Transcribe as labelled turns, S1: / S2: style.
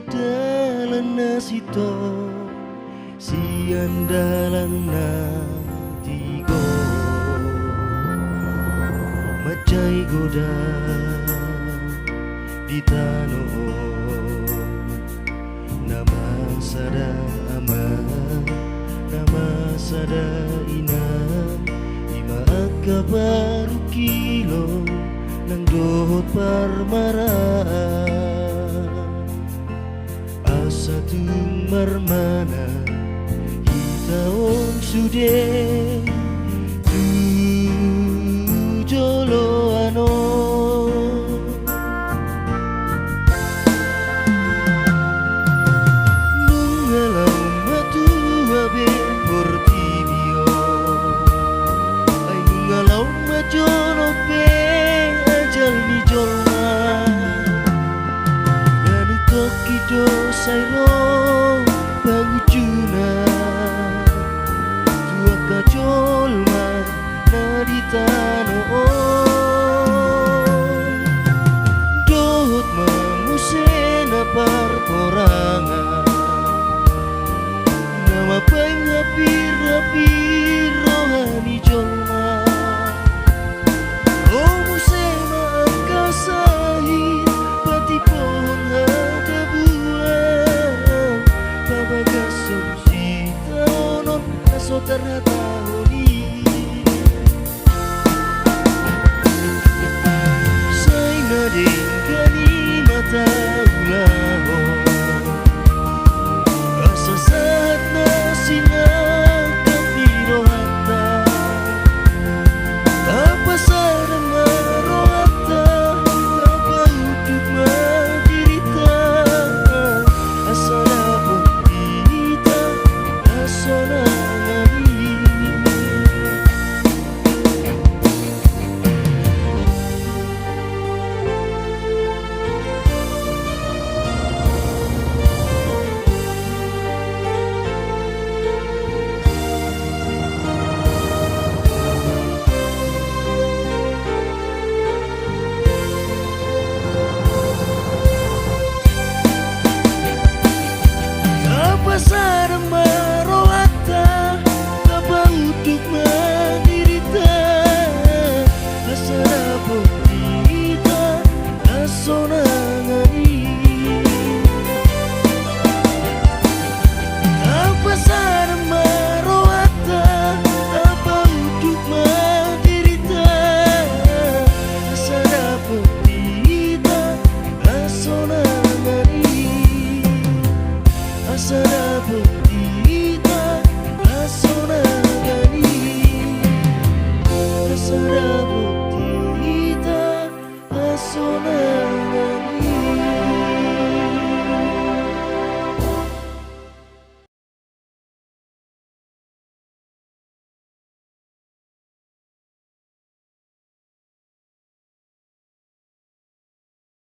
S1: dalan nasito sian dalan natigo macai goda di tanah nama sada aman nama sada ina ima akka baru kilo nang dohot parmaraan asa tung marmana hitaon sude tu jolo ano nungalau matua be portibio ay nungalau majono be ajal mi jolma ganu tokido sairo pangujuna tua kajolma naditano dohot mamusena parporangan nama paing hapir rohani jolma oh musena akasahit pati pohon ada buah babagasong sita onon aso terhatahoni say na din kanina ulaho asa saat na sinakapirohata tapasarang marohata tapauduk madirita asa dapot kita aso nangani tapasarang marohata tapauduk madirita asa dapot kita aso nangani tapasarang marohata tapauduk madirita asa dapot kita aso nangani asa dapot kita aso nangani asa dapot kita aso nangani